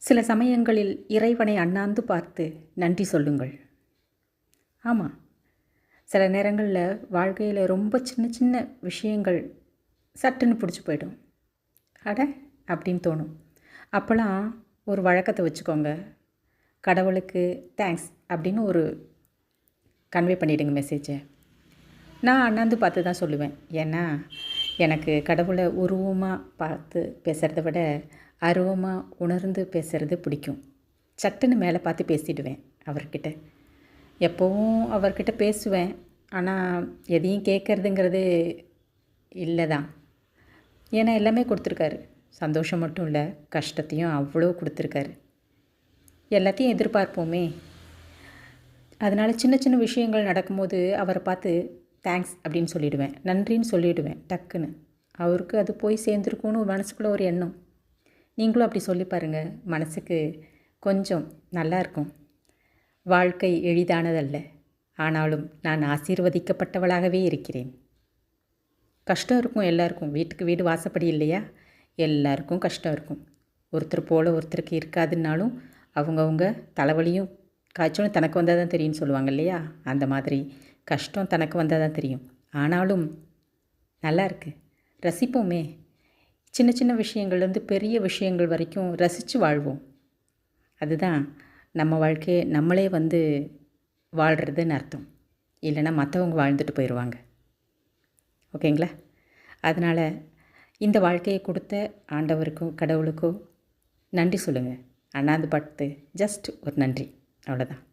சில சமயங்களில் இறைவனை அண்ணாந்து பார்த்து நன்றி சொல்லுங்கள். ஆமாம், சில நேரங்களில் வாழ்க்கையில் ரொம்ப சின்ன சின்ன விஷயங்கள் சட்டுன்னு பிடிச்சி போயிடும். அட அப்படின்னு தோணும். அப்போலாம் ஒரு வழக்கத்தை வச்சுக்கோங்க. கடவுளுக்கு தேங்க்ஸ் அப்படின்னு ஒரு கன்வே பண்ணிவிடுங்க மெசேஜை. நான் அண்ணாந்து பார்த்து தான் சொல்லுவேன். ஏன்னா எனக்கு கடவுளை உருவமாக பார்த்து பேசுகிறத விட அருவமாக உணர்ந்து பேசுகிறது பிடிக்கும். சட்டுன்னு மேலே பார்த்து பேசிடுவேன் அவர்கிட்ட. எப்போவும் அவர்கிட்ட பேசுவேன். ஆனால் எதையும் கேட்குறதுங்கிறது இல்லை தான். ஏன்னா எல்லாமே கொடுத்துருக்காரு. சந்தோஷம் மட்டும் இல்லை, கஷ்டத்தையும் அவ்வளோ கொடுத்துருக்காரு. எல்லாத்தையும் எதிர்பார்ப்போமே. அதனால் சின்ன சின்ன விஷயங்கள் நடக்கும்போது அவரை பார்த்து தேங்க்ஸ் அப்படின்னு சொல்லிவிடுவேன், நன்றின்னு சொல்லிவிடுவேன் டக்குன்னு. அவருக்கு அது போய் சேர்ந்துருக்குன்னு மனசுக்குள்ளே ஒரு எண்ணம். நீங்களும் அப்படி சொல்லி பாருங்கள், மனசுக்கு கொஞ்சம் நல்லாயிருக்கும். வாழ்க்கை எளிதானதல்ல, ஆனாலும் நான் ஆசீர்வதிக்கப்பட்டவளாகவே இருக்கிறேன். கஷ்டம் இருக்கும் எல்லாருக்கும். வீட்டுக்கு வீடு வாசப்படி இல்லையா? எல்லாருக்கும் கஷ்டம் இருக்கும். ஒருத்தர் போல் ஒருத்தருக்கு இருக்காதுன்னாலும் அவங்கவுங்க தலைவலியும் காய்ச்சலும் தனக்கு வந்தால் தான் தெரியும்னு சொல்லுவாங்க இல்லையா? அந்த மாதிரி கஷ்டம் தனக்கு வந்தால் தான் தெரியும். ஆனாலும் நல்லா இருக்குது, ரசிப்போமே. சின்ன சின்ன விஷயங்கள்லேருந்து பெரிய விஷயங்கள் வரைக்கும் ரசித்து வாழ்வோம். அதுதான் நம்ம வாழ்க்கையை நம்மளே வாழ்கிறதுன்னு அர்த்தம். இல்லைன்னா மற்றவங்க வாழ்ந்துட்டு போயிடுவாங்க. ஓகேங்களா? அதனால் இந்த வாழ்க்கையை கொடுத்த ஆண்டவருக்கும் கடவுளுக்கும் நன்றி சொல்லுங்கள். அண்ணாந்து பார்த்து ஜஸ்ட் ஒரு நன்றி, அவ்வளோதான்.